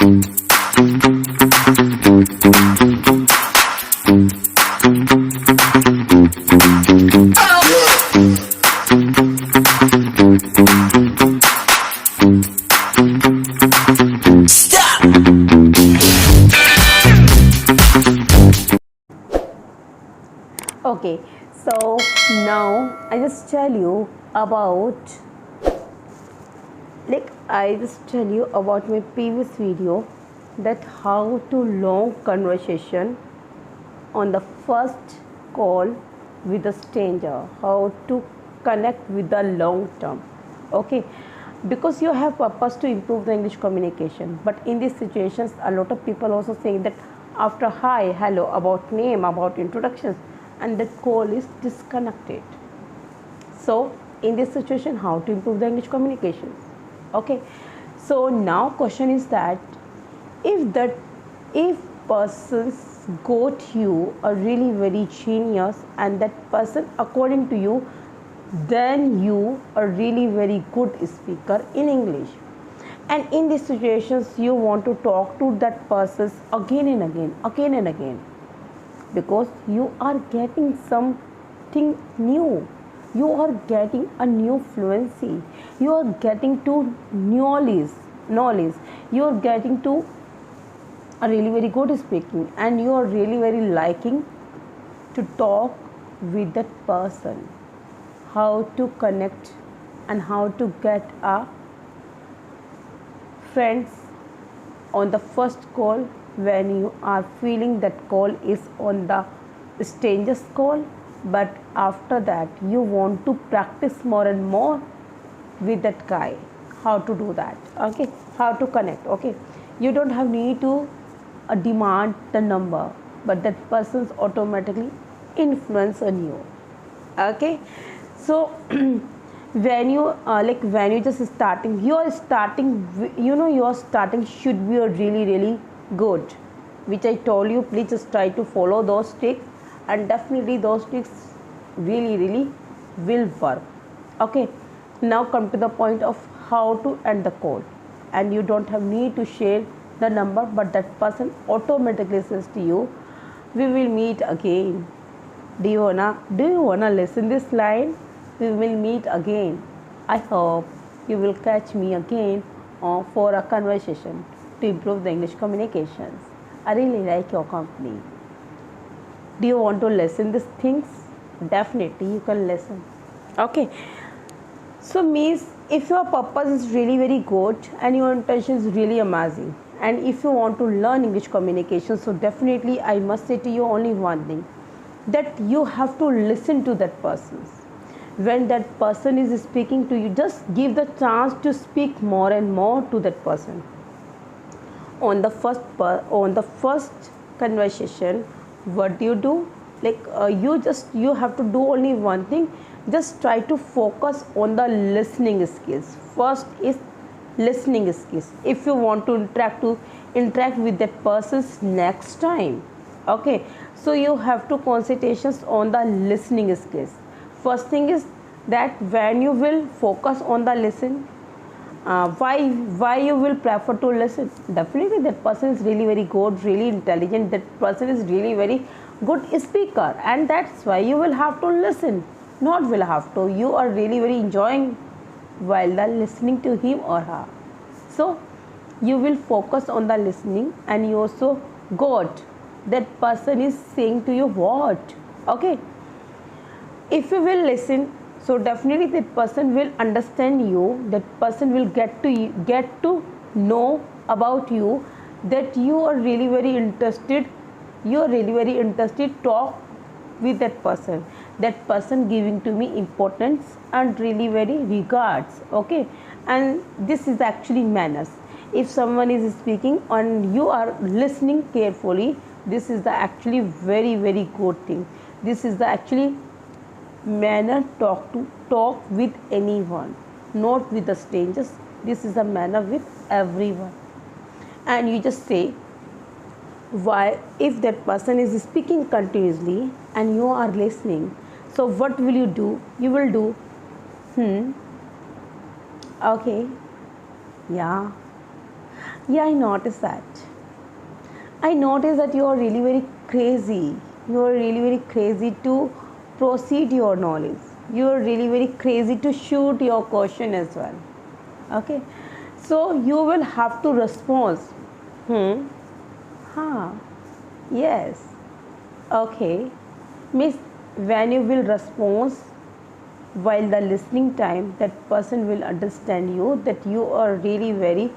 Okay, so now I just tell you about my previous video, that how to long conversation on the first call with a stranger, how to connect with the long term. Okay, because you have purpose to improve the English communication, but in these situations a lot of people also saying that after hi, hello, about name, about introductions, and the call is disconnected. So in this situation, how to improve the English communication? Okay, so now question is that if persons got you a really very genius, and that person according to you, then you are really very good speaker in English, and in these situations you want to talk to that person again and again, because you are getting something new, you are getting a new fluency, you are getting to knowledge, you are getting to a really very good speaking, and you are really very liking to talk with that person, how to connect and how to get a friends on the first call, when you are feeling that call is on the stranger's call, but after that you want to practice more and more with that guy, how to do that. Okay, how to connect. Okay, you don't have need to demand the number, but that person's automatically influence on you. Okay, so when you when you just starting, your starting should be a really good, which I told you. Please just try to follow those tricks, and definitely those tricks really will work. Okay, now come to the point of how to end the call, and you don't have need to share the number, but that person automatically says to you, we will meet again. Do you wanna listen this line? We will meet again. I hope you will catch me again for a conversation to improve the English communications. I really like your company. Do you want to listen these things? Definitely you can listen. Okay, so means if your purpose is really very good and your intention is really amazing, and if you want to learn English communication, so definitely I must say to you only one thing, that you have to listen to that person. When that person is speaking to you, just give the chance to speak more and more to that person. On the first conversation, what do? You have to do only one thing. Just try to focus on the listening skills. First is listening skills. If you want to interact with that person's next time. Okay, so you have to concentrations on the listening skills. First thing is that when you will focus on the listen, why you will prefer to listen? Definitely that person is really very good, really intelligent, that person is really very good speaker, and that's why you will have to listen. Not will have to, you are really very enjoying while the listening to him or her. So you will focus on the listening, and you also got that person is saying to you what. Okay, if you will listen, so definitely that person will understand you, that person will get to know about you, that you are really very interested, talk with that person giving to me importance and really very regards. Okay, and this is actually manners. If someone is speaking and you are listening carefully, this is the actually very good thing. This is the actually manner talk with anyone, not with the strangers. This is a manner with everyone. And you just say, why, if that person is speaking continuously and you are listening, so what will you do? You will do okay, yeah, Yeah, I noticed that. I noticed that you are really very crazy. You are really very crazy to proceed your knowledge. You are really very crazy to shoot your question as well. Okay, so you will have to respond. Huh, yes. Okay, miss, when you will respond while the listening time, that person will understand you, that you are really very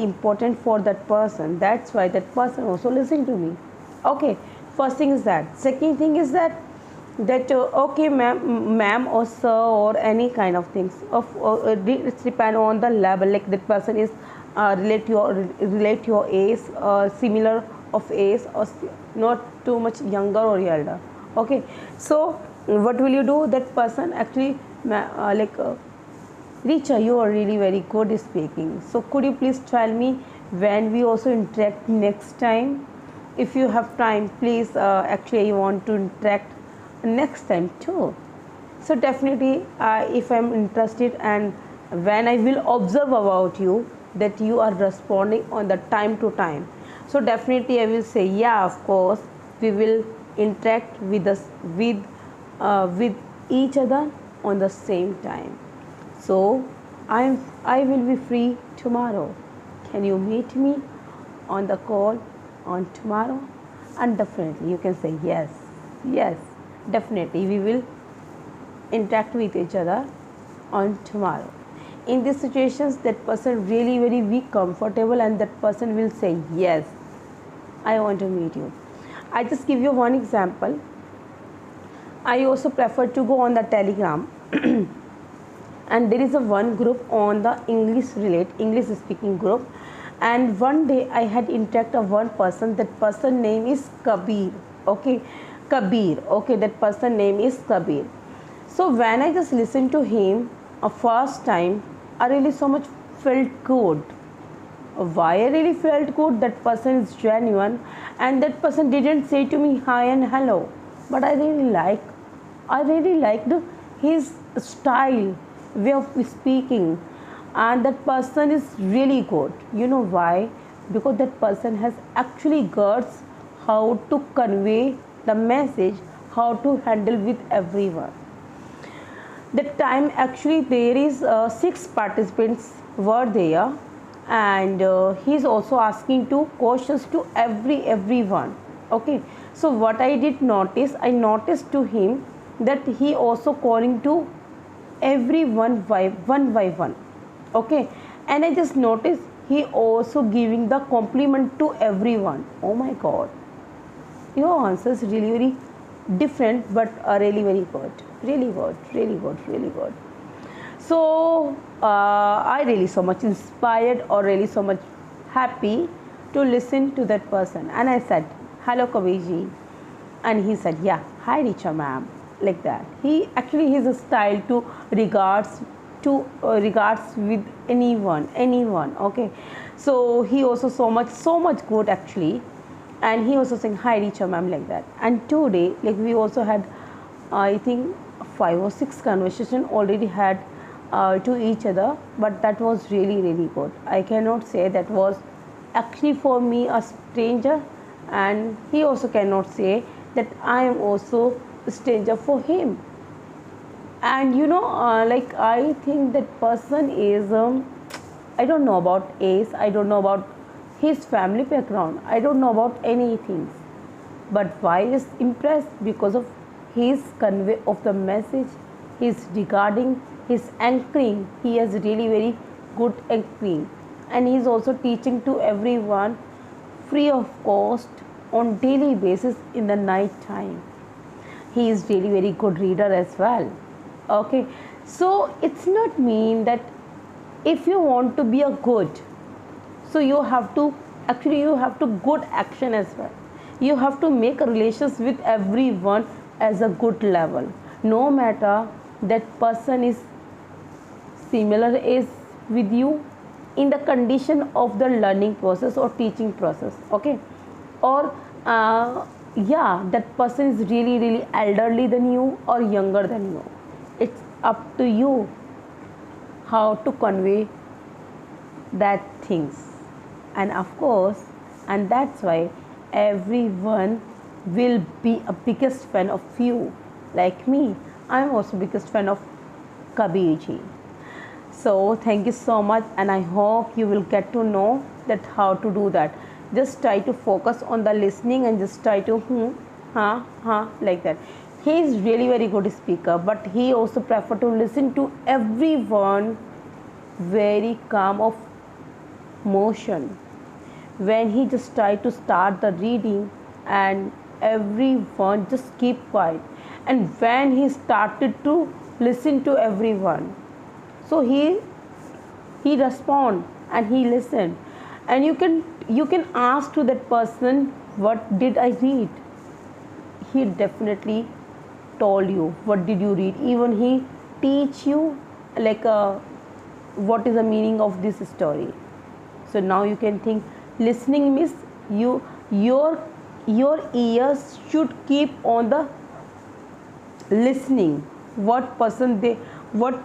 important for that person. That's why that person also listen to me. Okay, first thing is that. Second thing is that okay, ma'am or sir or any kind of things of it's depend on the level, like that person is relate your age, similar of age, or not too much younger or elder. Okay, so what will you do? That person actually like Richa, you are really very good speaking. So could you please tell me when we also interact next time? If you have time, please. Actually, I want to interact next time too. So definitely, if I'm interested, and when I will observe about you that you are responding on the time to time, so definitely I will say, yeah, of course, we will interact with us with each other on the same time. So I will be free tomorrow. Can you meet me on the call on tomorrow? And definitely you can say yes. Yes, definitely we will interact with each other on tomorrow. In these situations, that person really very be comfortable, and that person will say yes, I want to meet you. I just give you one example. I also prefer to go on the Telegram and there is a one group on the English speaking group, and one day I had interact of one person. That person name is Kabir. Okay, Kabir. Okay, that person name is Kabir. So when I just listened to him a first time, I really so much felt good. Why I really felt good? That person is genuine, and that person didn't say to me hi and hello, but I really liked his style, way of speaking, and that person is really good. You know why? Because that person has actually guts how to convey the message, how to handle with everyone. That time actually there is six participants were there, and he's also asking two questions to everyone. Okay, so what I did notice, I noticed to him that he also calling to everyone by one. Okay, and I just noticed he also giving the compliment to everyone. Oh my god, your answers really very different, but are really very good, really good, really good, really good. So I really so much inspired, or really so much happy to listen to that person. And I said, hello Kaviji. And he said, yeah, hi Richa ma'am, like that. He actually, his style to regards with anyone. Okay, so he also so much good actually. And he also saying hi Richa ma'am, like that. And today, like, we also had I think 5 or 6 conversation already had to each other, but that was really good. I cannot say that was actually for me a stranger, and he also cannot say that I am also a stranger for him. And like, I think that person is I don't know about age, I don't know about his family background, I don't know about anything, but why is impressed? Because of his convey of the message, his regarding his anchoring. He has really very good anchoring, and he is also teaching to everyone free of cost on daily basis in the night time. He is really very good reader as well. Okay, so it's not mean that if you want to be a good, so you have to actually, you have to good action as well. You have to make relations with everyone as a good level, no matter that person is similar is with you in the condition of the learning process or teaching process. Okay, or yeah, that person is really elderly than you or younger than you. It's up to you how to convey that things. And of course, and that's why everyone will be a biggest fan of you. Like me, I'm also biggest fan of Kabir ji. So thank you so much, and I hope you will get to know that how to do that. Just try to focus on the listening and just try to like that. He is really very good speaker, but he also prefer to listen to everyone very calm of motion. When he just try to start the reading and everyone just keep quiet, and when he started to listen to everyone, so he respond and he listen, and you can ask to that person, what did I read? He definitely told you what did you read. Even he teach you like what is the meaning of this story. So now you can think listening means your ears should keep on the listening what person they what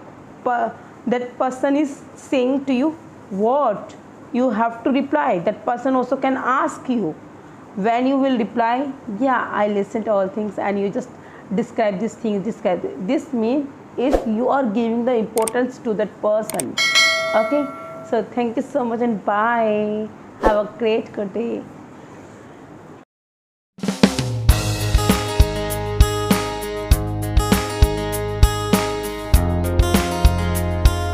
that person is saying to you. What you have to reply, that person also can ask you. When you will reply, yeah, I listen to all things, and you just describe this thing, this means is you are giving the importance to that person. Okay, so thank you so much, and bye. Have a great good day.